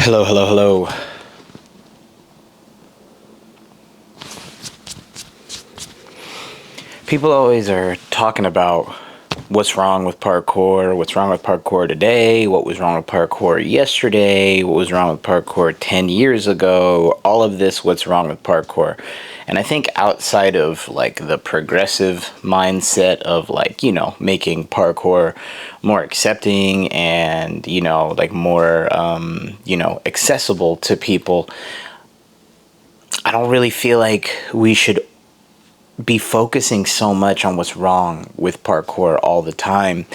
Hello, hello, hello. People always are talking about what's wrong with parkour today, what was wrong with parkour yesterday, what was wrong with parkour 10 years ago, all of this, what's wrong with parkour. And I think outside of like the progressive mindset of like, making parkour more accepting and, like more, accessible to people, I don't really feel like we should be focusing so much on what's wrong with parkour all the time.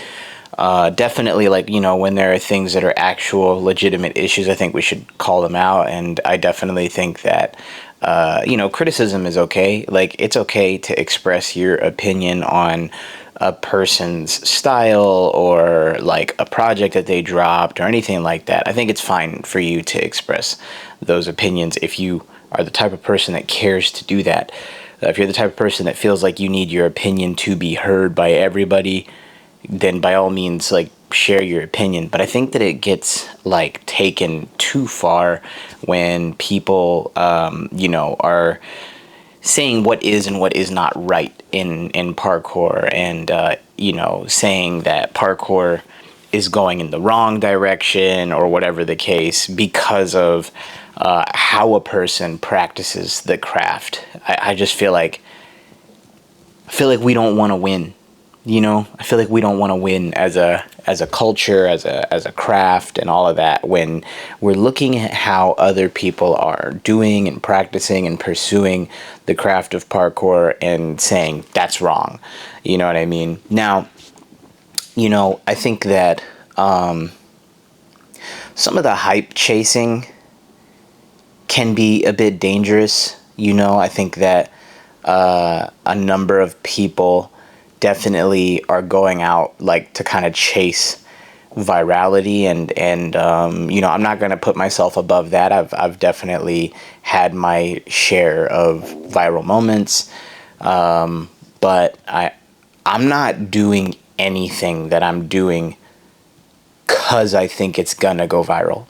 Definitely, like, when there are things that are actual legitimate issues, I think we should call them out. And I definitely think that, criticism is okay. Like, it's okay to express your opinion on a person's style or like a project that they dropped or anything like that. I think it's fine for you to express those opinions if you are the type of person that cares to do that. If you're the type of person that feels like you need your opinion to be heard by everybody, then by all means, like, share your opinion. But I think that it gets like taken too far when people, are saying what is and what is not right in parkour, and saying that parkour is going in the wrong direction or whatever the case because of how a person practices the craft. I just feel like we don't want to win. I feel like we don't want to win as a culture, as a craft, and all of that when we're looking at how other people are doing and practicing and pursuing the craft of parkour and saying that's wrong. You know what I mean? Now, I think that some of the hype chasing can be a bit dangerous. I think that a number of people definitely are going out like to kind of chase virality, and I'm not going to put myself above that. I've definitely had my share of viral moments, but I'm not doing anything that I'm doing because I think it's gonna go viral.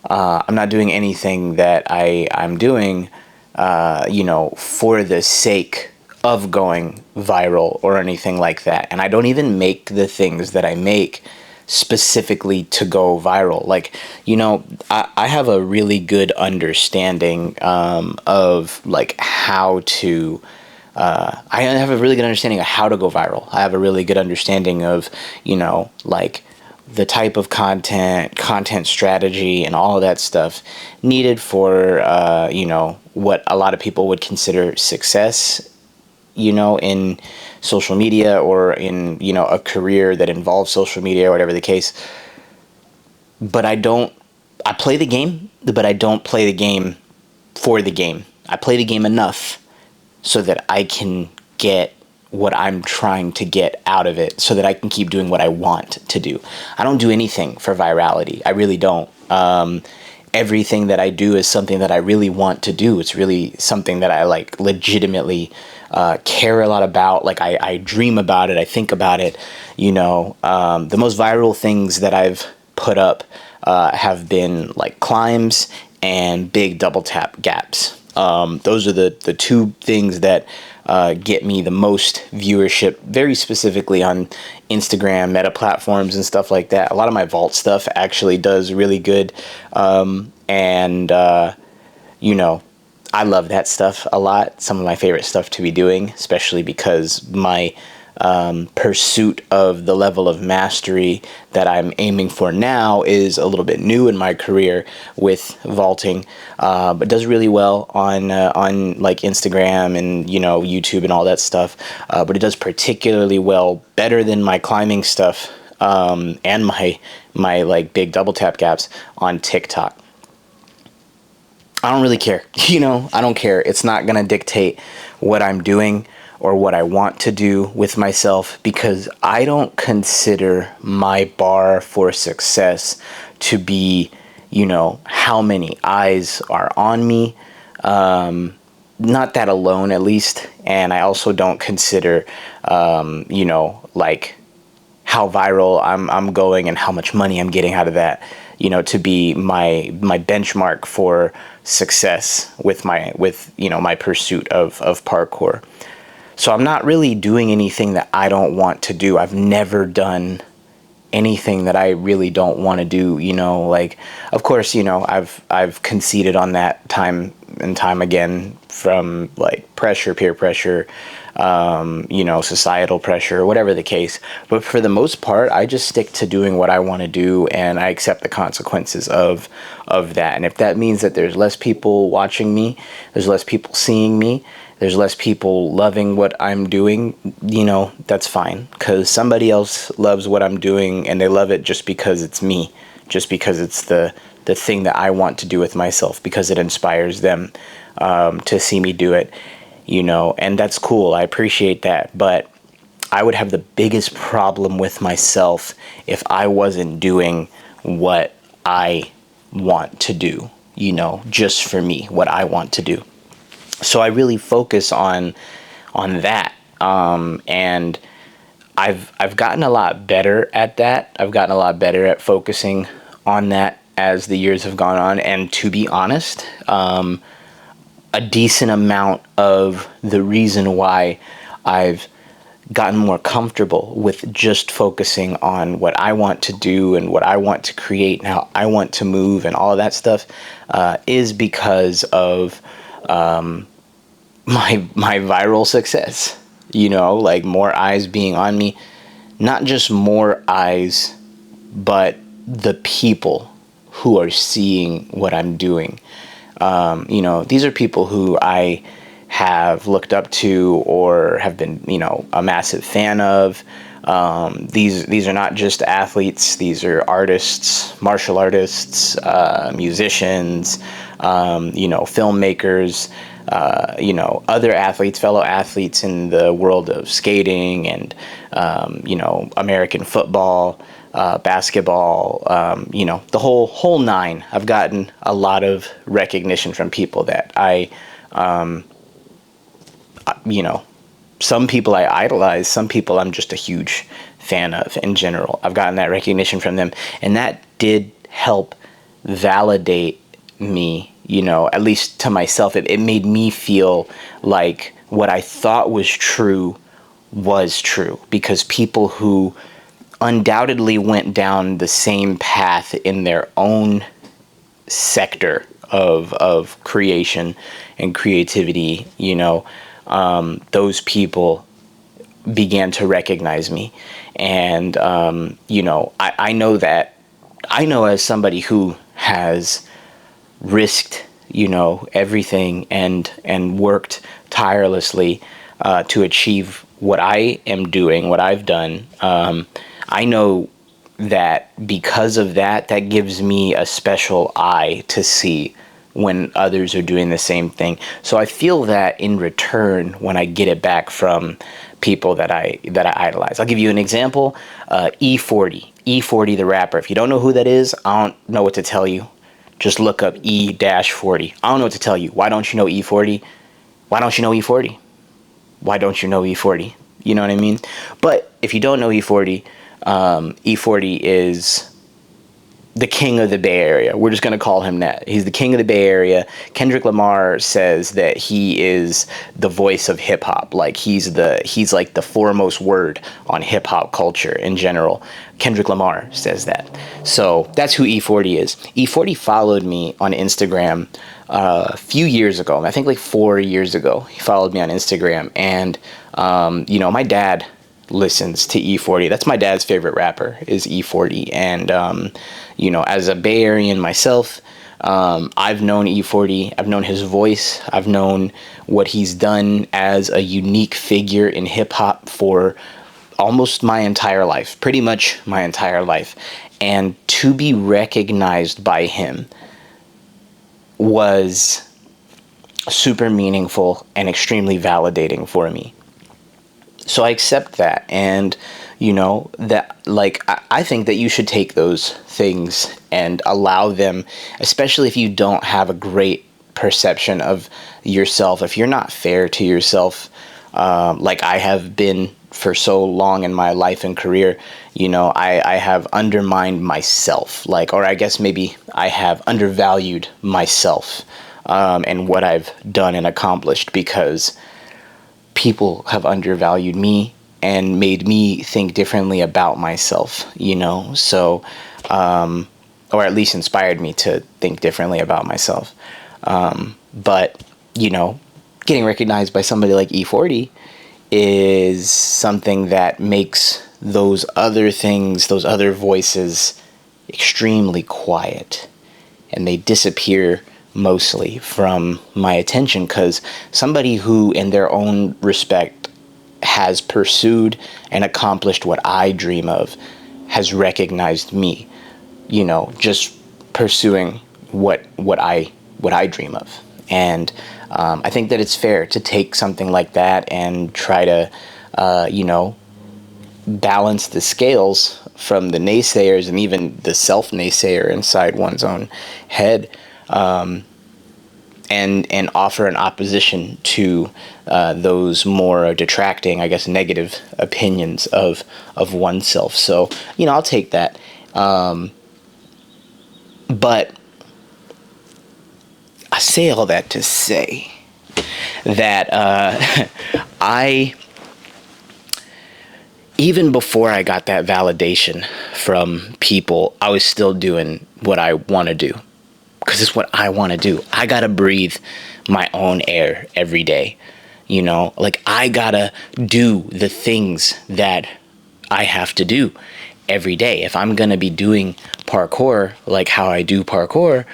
I'm not doing anything that I'm doing, for the sake of going viral or anything like that. And I don't even make the things that I make specifically to go viral. Like, I have a really good understanding of like how to. I have a really good understanding of how to go viral. I have a really good understanding of, like the type of content strategy, and all of that stuff needed for, what a lot of people would consider success, in social media or in, a career that involves social media or whatever the case. But I play the game, but I don't play the game for the game. I play the game enough so that I can get what I'm trying to get out of it so that I can keep doing what I want to do. I don't do anything for virality. I really don't. Everything that I do is something that I really want to do. It's really something that I like legitimately care a lot about. Like I dream about it. I think about it. The most viral things that I've put up have been like climbs and big double tap gaps. Those are the two things that get me the most viewership, very specifically on Instagram, meta platforms, and stuff like that. A lot of my vault stuff actually does really good. And I love that stuff a lot. Some of my favorite stuff to be doing, especially because my pursuit of the level of mastery that I'm aiming for now is a little bit new in my career with vaulting, but does really well on like Instagram and YouTube and all that stuff. But it does particularly well, better than my climbing stuff, and my like big double tap gaps on TikTok. I don't really care. I don't care. It's not gonna dictate what I'm doing or what I want to do with myself, because I don't consider my bar for success to be, how many eyes are on me. Not that alone, at least. And I also don't consider, like how viral I'm going and how much money I'm getting out of that. to be my benchmark for success with my pursuit of parkour. So I'm not really doing anything that I don't want to do. I've never done anything that I really don't want to do, like, of course, I've conceded on that time and time again, from like peer pressure, societal pressure, whatever the case. But for the most part, I just stick to doing what I want to do, and I accept the consequences of that. And if that means that there's less people watching me, there's less people seeing me, there's less people loving what I'm doing, that's fine. Because somebody else loves what I'm doing, and they love it just because it's me, just because it's the thing that I want to do with myself, because it inspires them to see me do it, and that's cool. I appreciate that. But I would have the biggest problem with myself if I wasn't doing what I want to do, just for me, what I want to do. So I really focus on that, and I've gotten a lot better at that. I've gotten a lot better at focusing on that as the years have gone on. And to be honest, a decent amount of the reason why I've gotten more comfortable with just focusing on what I want to do and what I want to create and how I want to move and all of that stuff is because of my viral success. Like more eyes being on me, not just more eyes, but the people who are seeing what I'm doing. These are people who I have looked up to or have been, a massive fan of. These are not just athletes. These are artists, martial artists, musicians, filmmakers, other athletes, fellow athletes in the world of skating and, American football, basketball, the whole nine. I've gotten a lot of recognition from people that some people I idolize, some people I'm just a huge fan of in general. I've gotten that recognition from them, and that did help validate me, at least to myself. It made me feel like what I thought was true, because people who undoubtedly went down the same path in their own sector of creation and creativity, those people began to recognize me. And, I know as somebody who has risked, everything and worked tirelessly to achieve what I am doing, what I've done. I know that because of that gives me a special eye to see when others are doing the same thing. So I feel that in return when I get it back from people that I idolize. I'll give you an example. E40, the rapper. If you don't know who that is, I don't know what to tell you. Just look up E-40. I don't know what to tell you. Why don't you know E40? Why don't you know E40? Why don't you know E40? You know what I mean? But if you don't know E40, E40 is the king of the Bay Area. We're just going to call him that. He's the king of the Bay Area. Kendrick Lamar says that he is the voice of hip hop. Like he's like the foremost word on hip hop culture in general. Kendrick Lamar says that. So that's who E40 is. E40 followed me on Instagram a few years ago. I think like 4 years ago. He followed me on Instagram, and my dad listens to E40. That's my dad's favorite rapper is E40. And, as a Bay Arean myself, I've known E40. I've known his voice. I've known what he's done as a unique figure in hip hop for almost my entire life, pretty much my entire life. And to be recognized by him was super meaningful and extremely validating for me. So I accept that, and I think that you should take those things and allow them, especially if you don't have a great perception of yourself, if you're not fair to yourself, like I have been for so long in my life and career, I have undermined myself, like, or I guess maybe I have undervalued myself, and what I've done and accomplished, because people have undervalued me and made me think differently about myself, so, or at least inspired me to think differently about myself. But, getting recognized by somebody like E40 is something that makes those other things, those other voices, extremely quiet, and they disappear mostly from my attention, because somebody who in their own respect has pursued and accomplished what I dream of has recognized me, just pursuing what I dream of. And I think that it's fair to take something like that and try to balance the scales from the naysayers and even the self-naysayer inside one's own head, and offer an opposition to those more detracting, I guess, negative opinions of oneself. So, I'll take that. But I say all that to say that even before I got that validation from people, I was still doing what I want to do, because it's what I want to do. I gotta breathe my own air every day. Like, I gotta do the things that I have to do every day. If I'm gonna be doing parkour like how I do parkour,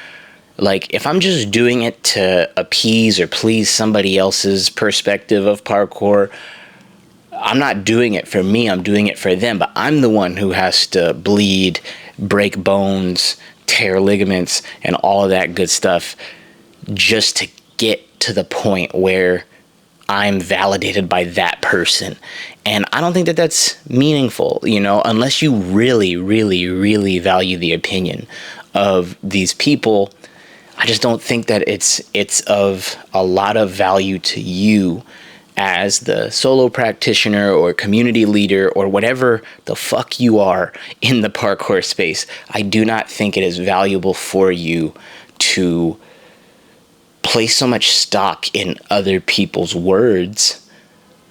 like, if I'm just doing it to appease or please somebody else's perspective of parkour, I'm not doing it for me, I'm doing it for them. But I'm the one who has to bleed, break bones, tear ligaments, and all of that good stuff just to get to the point where I'm validated by that person. And I don't think that that's meaningful, unless you really, really, really value the opinion of these people. I just don't think that it's of a lot of value to you as the solo practitioner or community leader or whatever the fuck you are in the parkour space. I do not think it is valuable for you to place so much stock in other people's words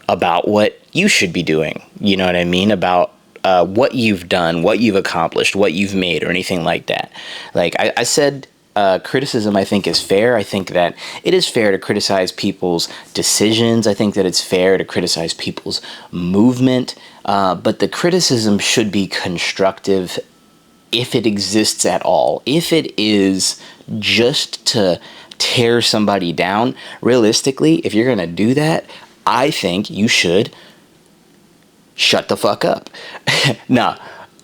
about what you should be doing. You know what I mean? About what you've done, what you've accomplished, what you've made, or anything like that. Like I said, criticism, I think, is fair. I think that it is fair to criticize people's decisions. I think that it's fair to criticize people's movement. But the criticism should be constructive if it exists at all. If it is just to tear somebody down, realistically, if you're going to do that, I think you should shut the fuck up. Nah.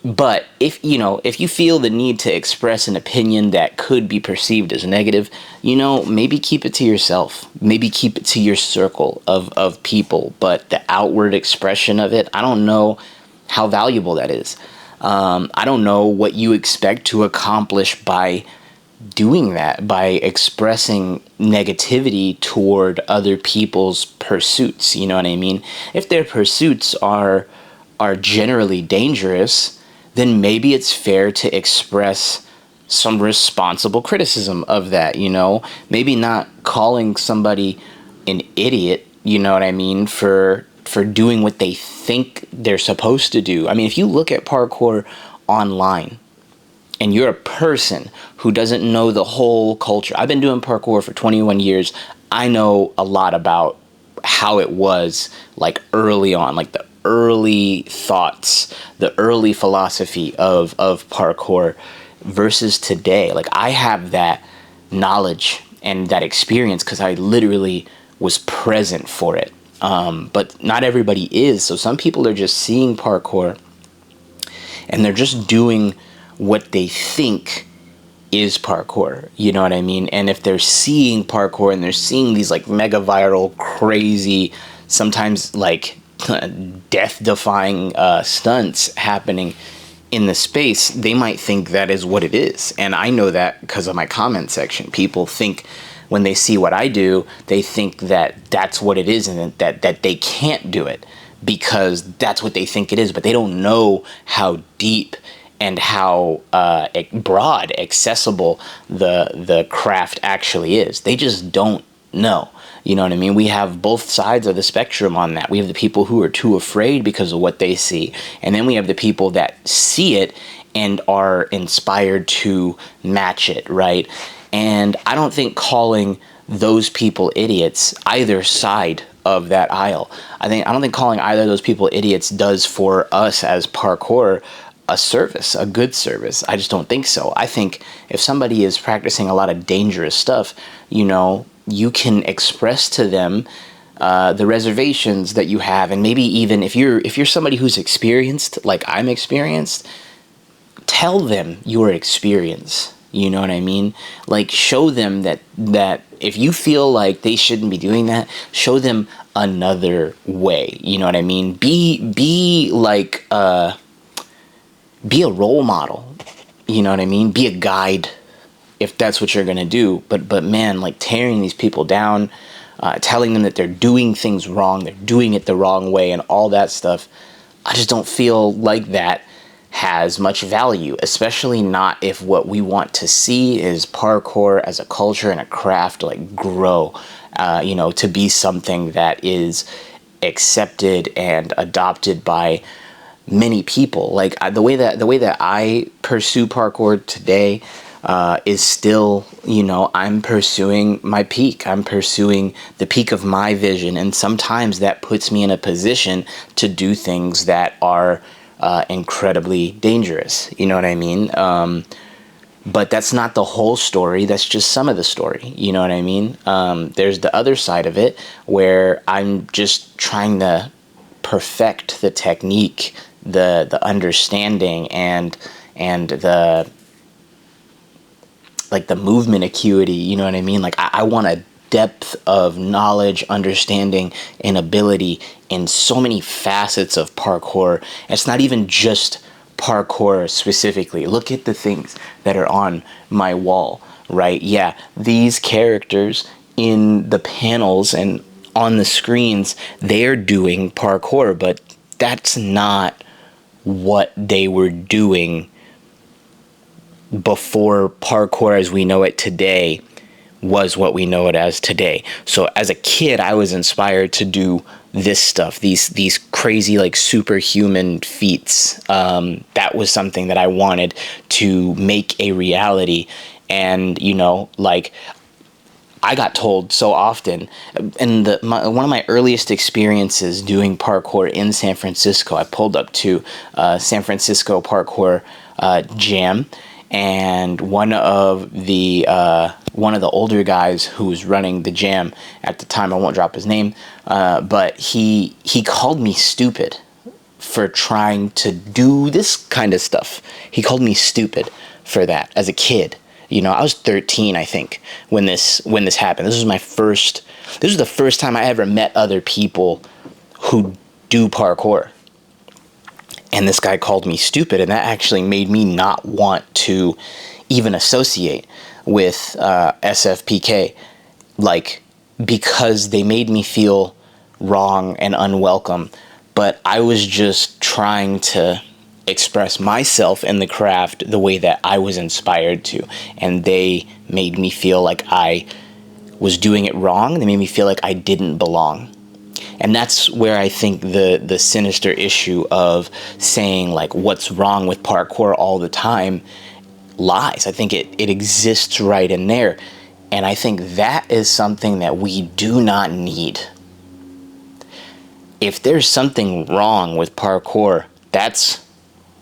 But if you feel the need to express an opinion that could be perceived as negative, maybe keep it to yourself. Maybe keep it to your circle of people. But the outward expression of it, I don't know how valuable that is. I don't know what you expect to accomplish by doing that, by expressing negativity toward other people's pursuits. You know what I mean? If their pursuits are generally dangerous, then maybe it's fair to express some responsible criticism of that, Maybe not calling somebody an idiot, you know what I mean, for doing what they think they're supposed to do. I mean, if you look at parkour online and you're a person who doesn't know the whole culture. I've been doing parkour for 21 years. I know a lot about how it was, like, early on, like the early thoughts, the early philosophy of parkour versus today. Like, I have that knowledge and that experience because I literally was present for it. But not everybody is. So some people are just seeing parkour and they're just doing what they think is parkour. You know what I mean? And if they're seeing parkour and they're seeing these like mega viral, crazy, sometimes like death-defying stunts happening in the space, they might think that is what it is. And I know that because of my comment section. People think when they see what I do, they think that that's what it is and that they can't do it because that's what they think it is, but they don't know how deep and how broad, accessible the craft actually is. They just don't know. You know what I mean? We have both sides of the spectrum on that. We have the people who are too afraid because of what they see, and then we have the people that see it and are inspired to match it, right? And I don't think calling those people idiots, either side of that aisle, I don't think calling either of those people idiots does for us as parkour a service, a good service. I just don't think so. I think if somebody is practicing a lot of dangerous stuff, you know, you can express to them the reservations that you have, and maybe even if you're somebody who's experienced, like I'm experienced, tell them your experience. You know what I mean? Like, show them that if you feel like they shouldn't be doing that, show them another way. You know what I mean? Be like be a role model. You know what I mean? Be a guide if that's what you're gonna do. But man, like tearing these people down, telling them that they're doing things wrong, they're doing it the wrong way, and all that stuff, I just don't feel like that has much value, especially not if what we want to see is parkour as a culture and a craft like grow, you know, to be something that is accepted and adopted by many people. Like the way that I pursue parkour today is still, you know, I'm pursuing my peak. I'm pursuing the peak of my vision, and sometimes that puts me in a position to do things that are incredibly dangerous. You know what I mean? But that's not the whole story. That's just some of the story. You know what I mean? There's the other side of it where I'm just trying to perfect the technique, the understanding, and the like the movement acuity. You know what I mean? Like I want a depth of knowledge, understanding, and ability in so many facets of parkour. It's not even just parkour specifically. Look at the things that are on my wall, right? Yeah, these characters in the panels and on the screens, they're doing parkour, but that's not what they were doing before parkour as we know it today was what we know it as today. So as a kid, I was inspired to do this stuff, these crazy like superhuman feats. That was something that I wanted to make a reality. And you know, like I got told so often, and one of my earliest experiences doing parkour in San Francisco, I pulled up to San Francisco Parkour Jam, and one of the older guys who was running the jam at the time, I won't drop his name, but he called me stupid for trying to do this kind of stuff. He called me stupid for that as a kid. You know, I was 13, I think, when this happened. This was the first time I ever met other people who do parkour. And this guy called me stupid, and that actually made me not want to even associate with SFPK, like, because they made me feel wrong and unwelcome. But I was just trying to express myself in the craft the way that I was inspired to, and they made me feel like I was doing it wrong. They made me feel like I didn't belong. And that's where I think the sinister issue of saying like what's wrong with parkour all the time lies. I think it exists right in there, and I think that is something that we do not need. If there's something wrong with parkour, that's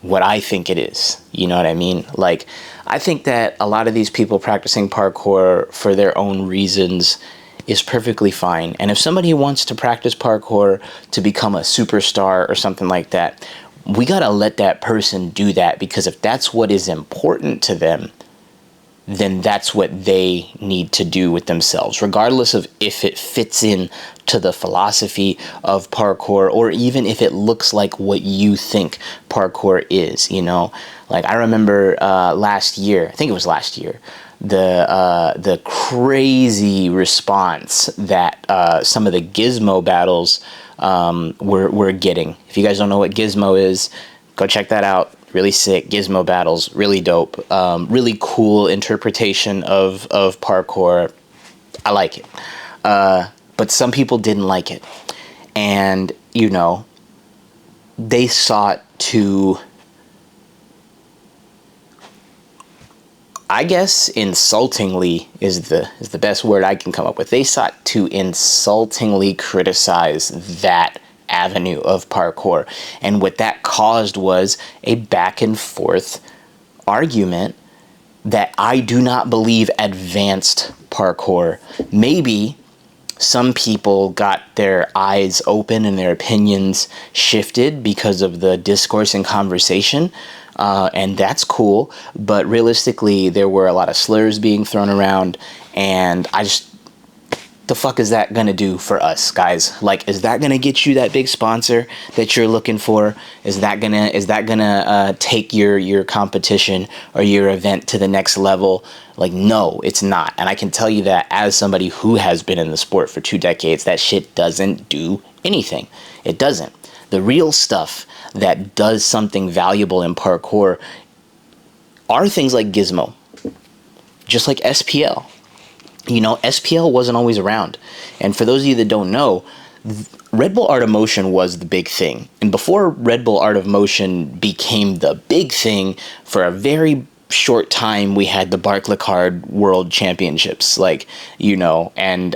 what I think it is. You know what I mean? Like, I think that a lot of these people practicing parkour for their own reasons is perfectly fine. And if somebody wants to practice parkour to become a superstar or something like that, we gotta let that person do that, because if that's what is important to them, then that's what they need to do with themselves, regardless of if it fits in to the philosophy of parkour, or even if it looks like what you think parkour is. You know, like I remember last year, I think it was last year, the crazy response that some of the gizmo battles were getting. If you guys don't know what gizmo is, go check that out. Really sick. Gizmo battles, really dope. Really cool interpretation of parkour. I like it. But some people didn't like it. And, you know, they sought to, I guess insultingly is the best word I can come up with. They sought to insultingly criticize that avenue of parkour. And what that caused was a back and forth argument that I do not believe advanced parkour. Maybe some people got their eyes open and their opinions shifted because of the discourse and conversation, and that's cool. But realistically, there were a lot of slurs being thrown around, and the fuck is that gonna do for us, guys? Like, is that gonna get you that big sponsor that you're looking for? Is that gonna take your competition or your event to the next level? Like, no, it's not. And I can tell you that as somebody who has been in the sport for 2 decades, that shit doesn't do anything. It doesn't. The real stuff that does something valuable in parkour are things like Gizmo, just like SPL. You know, SPL wasn't always around. And for those of you that don't know, Red Bull Art of Motion was the big thing. And before Red Bull Art of Motion became the big thing, for a very short time, we had the Barclaycard World Championships, like, you know, and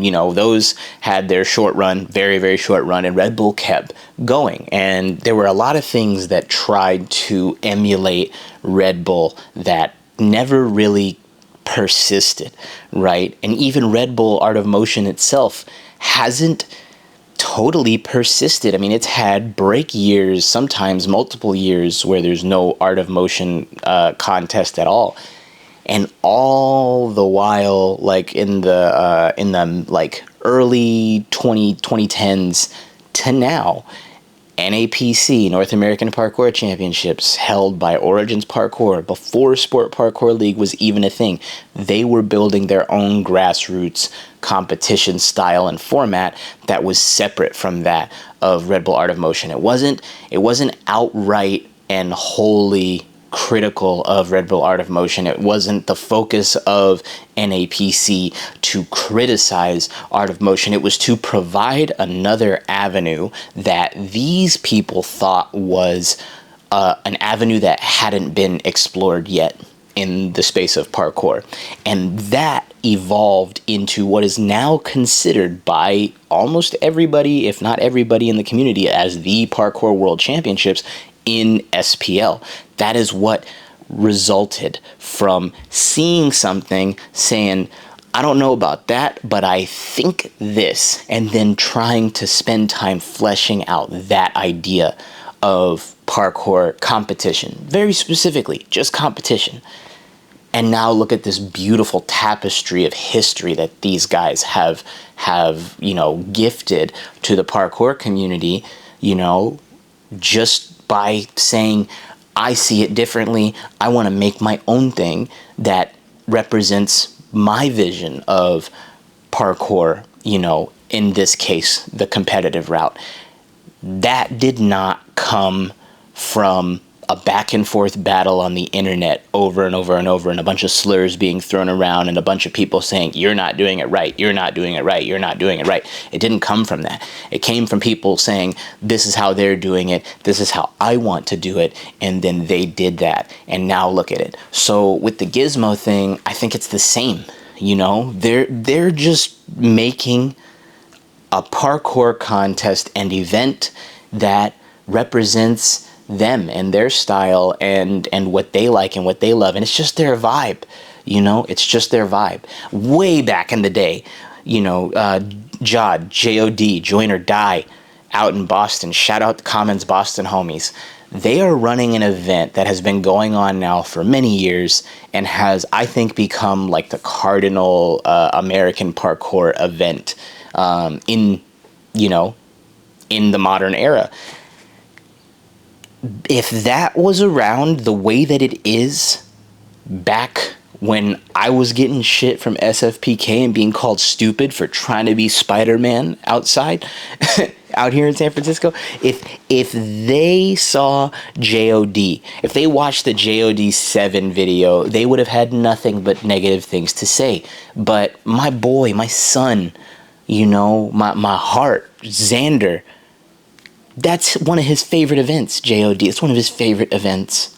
you know, those had their short run, very, very short run, and Red Bull kept going. And there were a lot of things that tried to emulate Red Bull that never really persisted, right? And even Red Bull Art of Motion itself hasn't totally persisted. I mean, it's had break years, sometimes multiple years, where there's no Art of Motion contest at all. And all the while, like in the like early 2010s to now, NAPC, North American Parkour Championships, held by Origins Parkour, before Sport Parkour League was even a thing. They were building their own grassroots competition style and format that was separate from that of Red Bull Art of Motion. It wasn't outright and wholly critical of Red Bull Art of Motion. It wasn't the focus of NAPC to criticize Art of Motion. It was to provide another avenue that these people thought was an avenue that hadn't been explored yet in the space of parkour. And that evolved into what is now considered by almost everybody, if not everybody in the community, as the Parkour World Championships in SPL. That is what resulted from seeing something, saying, I don't know about that, but I think this, and then trying to spend time fleshing out that idea of parkour competition, very specifically, just competition. And now look at this beautiful tapestry of history that these guys have, you know, gifted to the parkour community, you know, just by saying, I see it differently. I want to make my own thing that represents my vision of parkour, you know, in this case, the competitive route. That did not come from a back and forth battle on the internet over and over and over, and a bunch of slurs being thrown around and a bunch of people saying, you're not doing it right, you're not doing it right, you're not doing it right. It didn't come from that. It came from people saying, this is how they're doing it, this is how I want to do it, and then they did that, and now look at it. So with the Gizmo thing, I think it's the same. You know, they're just making a parkour contest and event that represents them and their style and what they like and what they love, and it's just their vibe. You know, it's just their vibe. Way back in the day, you know, Jod, J-O-D, Join or Die, out in Boston. Shout out to Commons Boston homies. They are running an event that has been going on now for many years and has, I think, become like the cardinal American parkour event in the modern era. If that was around the way that it is back when I was getting shit from SFPK and being called stupid for trying to be Spider-Man outside out here in San Francisco, if they saw JOD, if they watched the JOD 7 video, they would have had nothing but negative things to say. But my boy, my son, my heart, Xander, that's one of his favorite events, JOD. It's one of his favorite events.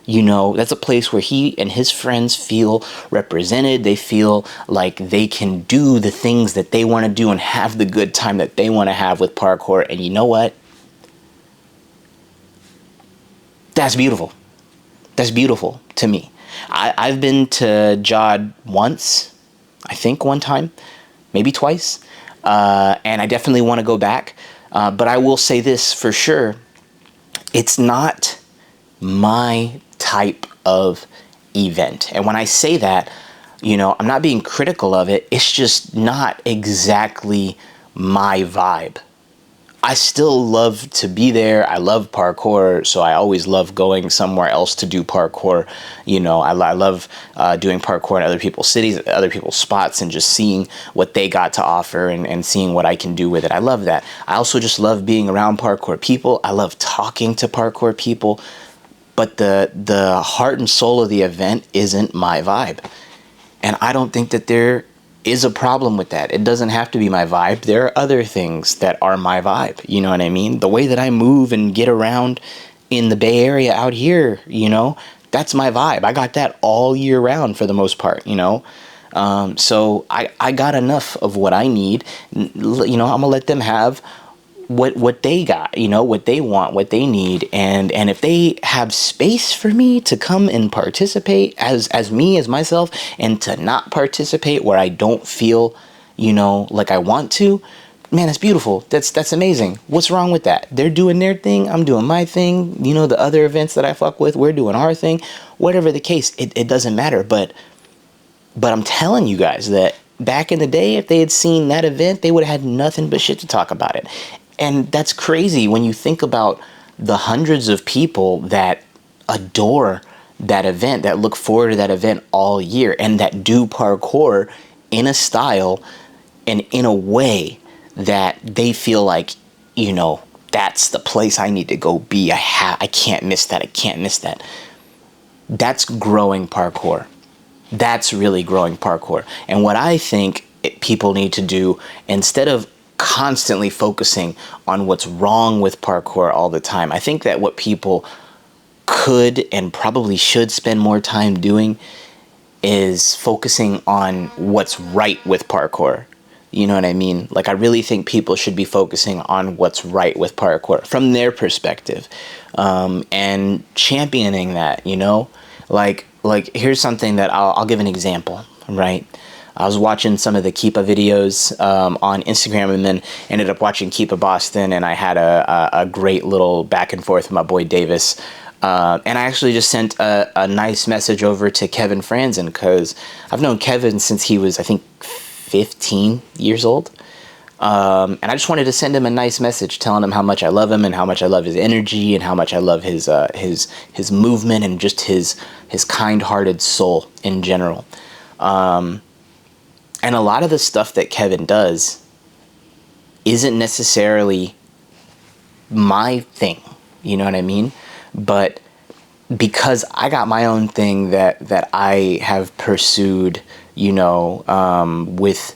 That's a place where he and his friends feel represented. They feel like they can do the things that they want to do and have the good time that they want to have with parkour. And you know what? That's beautiful. That's beautiful to me. I've been to Jod once, I think one time, maybe twice. And I definitely want to go back. But I will say this for sure. It's not my type of event. And when I say that, I'm not being critical of it. It's just not exactly my vibe. I still love to be there. I love parkour, so I always love going somewhere else to do parkour. I love doing parkour in other people's cities, other people's spots, and just seeing what they got to offer and seeing what I can do with it. I love that. I also just love being around parkour people. I love talking to parkour people. But the heart and soul of the event isn't my vibe. And I don't think that there is a problem with that. It doesn't have to be my vibe. There are other things that are my vibe. You know what I mean? The way that I move and get around in the Bay Area out here, that's my vibe. I got that all year round for the most part, So I got enough of what I need. I'm going to let them have what they got, what they want, what they need, and if they have space for me to come and participate as myself, and to not participate where I don't feel, like I want to, man, that's beautiful. That's amazing. What's wrong with that? They're doing their thing, I'm doing my thing. The other events that I fuck with, we're doing our thing. Whatever the case, it doesn't matter. But I'm telling you guys that back in the day, if they had seen that event, they would have had nothing but shit to talk about it. And that's crazy when you think about the hundreds of people that adore that event, that look forward to that event all year, and that do parkour in a style and in a way that they feel like, that's the place I need to go be. I can't miss that. I can't miss that. That's growing parkour. That's really growing parkour. And what I think people need to do, instead of constantly focusing on what's wrong with parkour all the time, I think that what people could and probably should spend more time doing is focusing on what's right with parkour. You know what I mean? Like, I really think people should be focusing on what's right with parkour from their perspective, and championing that, like here's something that I'll give an example, right? I was watching some of the Keepa videos on Instagram, and then ended up watching Keepa Boston, and I had a great little back and forth with my boy Davis. And I actually just sent a nice message over to Kevin Franzen, because I've known Kevin since he was, I think, 15 years old. And I just wanted to send him a nice message telling him how much I love him and how much I love his energy and how much I love his movement and just his kind-hearted soul in general. And a lot of the stuff that Kevin does isn't necessarily my thing, you know what I mean? But because I got my own thing that I have pursued, with,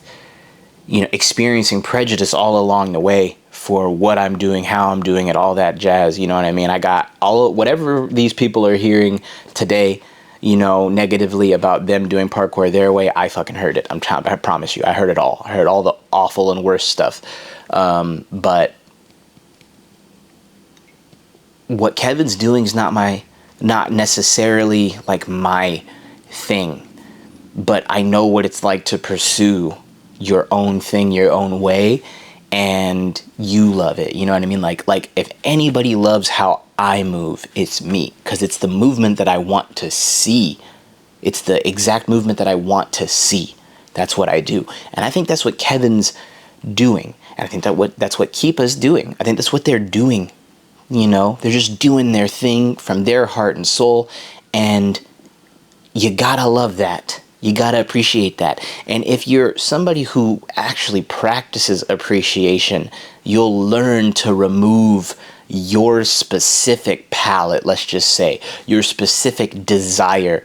experiencing prejudice all along the way for what I'm doing, how I'm doing it, all that jazz, you know what I mean? I got whatever these people are hearing today, negatively about them doing parkour their way, I fucking heard it. I promise you, I heard it all. I heard all the awful and worst stuff. But what Kevin's doing is not necessarily like my thing, but I know what it's like to pursue your own thing, your own way, and you love it. You know what I mean? Like if anybody loves how I move, it's me, because it's the movement that I want to see. It's the exact movement that I want to see. That's what I do. And I think that's what Kevin's doing. And I think that's what Keepa's doing. I think that's what they're doing. They're just doing their thing from their heart and soul. And you gotta love that. You gotta appreciate that. And if you're somebody who actually practices appreciation, you'll learn to remove your specific palate, let's just say, your specific desire,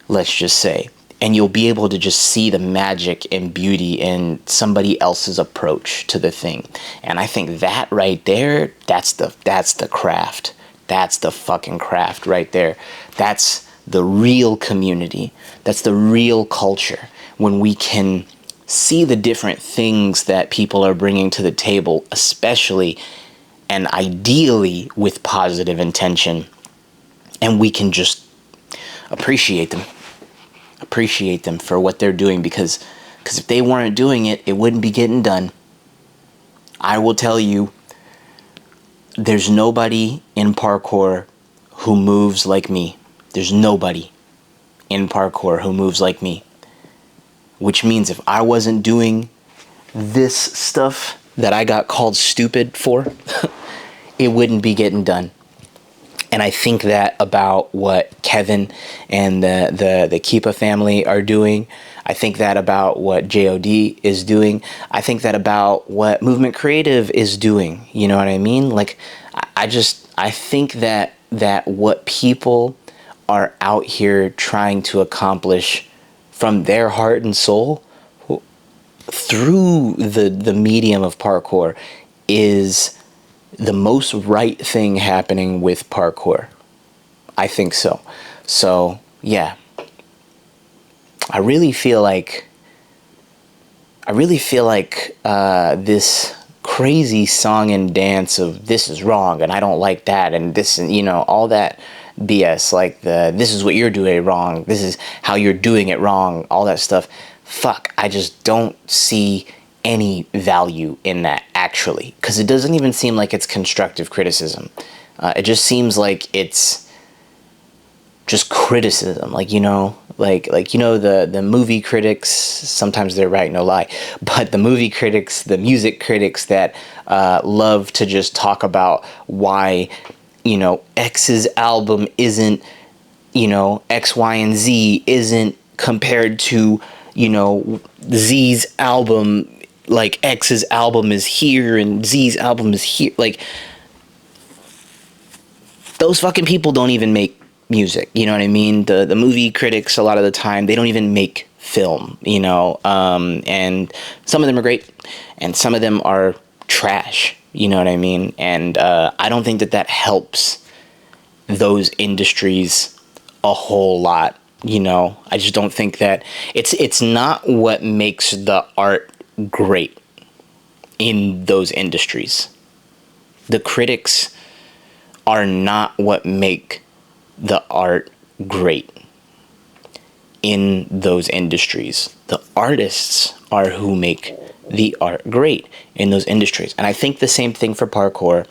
let's just say, and you'll be able to just see the magic and beauty in somebody else's approach to the thing. And I think that right there, that's the craft. That's the fucking craft right there. That's the real community. That's the real culture. When we can see the different things that people are bringing to the table, especially and ideally with positive intention, and we can just appreciate them for what they're doing, because if they weren't doing it, it wouldn't be getting done. I will tell you, there's nobody in parkour who moves like me. There's nobody in parkour who moves like me. Which means if I wasn't doing this stuff that I got called stupid for, it wouldn't be getting done. And I think that about what Kevin and the Keepa family are doing. I think that about what JOD is doing. I think that about what Movement Creative is doing. You know what I mean? Like, I think that what people are out here trying to accomplish from their heart and soul through the medium of parkour is the most right thing happening with parkour. I think so. So, yeah. I really feel like this crazy song and dance of this is wrong and I don't like that and this, and all that BS, like this is what you're doing wrong, this is how you're doing it wrong, all that stuff. Fuck, I just don't see any value in that, actually, because it doesn't even seem like it's constructive criticism. It just seems like it's just criticism, like the movie critics. Sometimes they're right, no lie, but the movie critics, the music critics that love to just talk about why X's album isn't X, Y, and Z isn't compared to Z's album. Like, X's album is here and Z's album is here. Like, those fucking people don't even make music. You know what I mean? The movie critics, a lot of the time, they don't even make film, and some of them are great and some of them are trash. You know what I mean? And I don't think that helps those industries a whole lot. I just don't think that it's not what makes the art great in those industries. The critics are not what make the art great in those industries. The artists are who make the art great in those industries. And I think the same thing for parkour.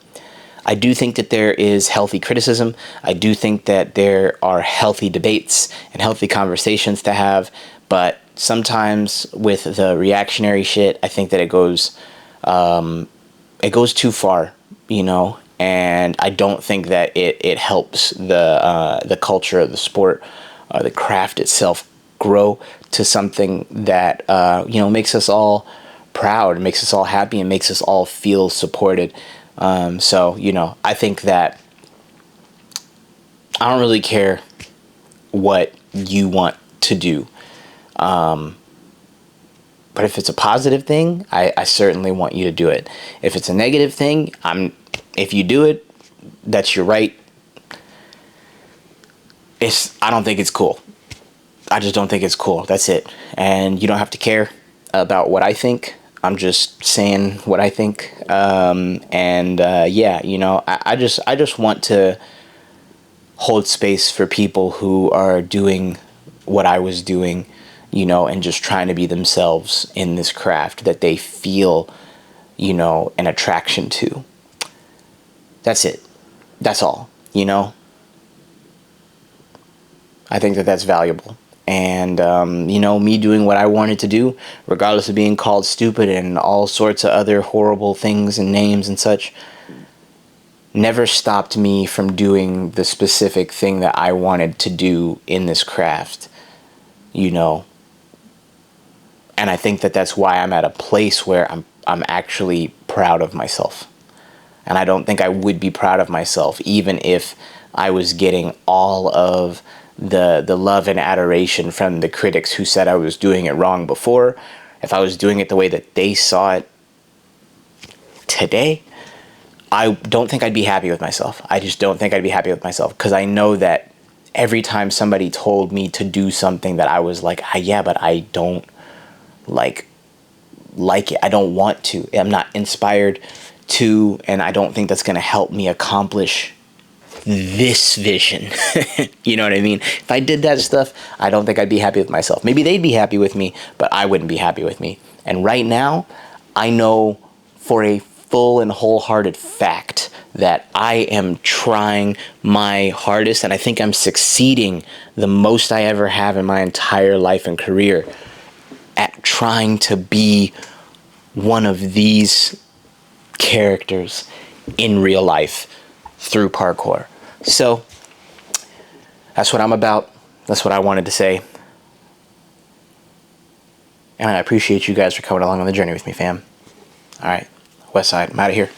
I do think that there is healthy criticism. I do think that there are healthy debates and healthy conversations to have. But sometimes with the reactionary shit, I think that it goes too far, and I don't think that it helps the culture of the sport, the craft itself, grow to something that makes us all proud, makes us all happy, and makes us all feel supported. So I think that I don't really care what you want to do. But if it's a positive thing, I certainly want you to do it. If it's a negative thing, if you do it, that's your right. I don't think it's cool. I just don't think it's cool. That's it. And you don't have to care about what I think. I'm just saying what I think. I just want to hold space for people who are doing what I was doing, and just trying to be themselves in this craft that they feel, an attraction to. That's it. That's all, I think that that's valuable. And, me doing what I wanted to do, regardless of being called stupid and all sorts of other horrible things and names and such, never stopped me from doing the specific thing that I wanted to do in this craft, you know. And I think that that's why I'm at a place where I'm actually proud of myself. And I don't think I would be proud of myself even if I was getting all of the love and adoration from the critics who said I was doing it wrong before. If I was doing it the way that they saw it today, I don't think I'd be happy with myself. I just don't think I'd be happy with myself, because I know that every time somebody told me to do something that I was like, ah, yeah, but I don't like it. I don't want to. I'm not inspired to, and I don't think that's going to help me accomplish this vision. You know what I mean? If I did that stuff, I don't think I'd be happy with myself. Maybe they'd be happy with me, but I wouldn't be happy with me. And right now, I know for a full and wholehearted fact that I am trying my hardest, and I think I'm succeeding the most I ever have in my entire life and career at trying to be one of these characters in real life through parkour. So that's what I'm about. That's what I wanted to say. And I appreciate you guys for coming along on the journey with me, fam. All right, West Side, I'm out of here.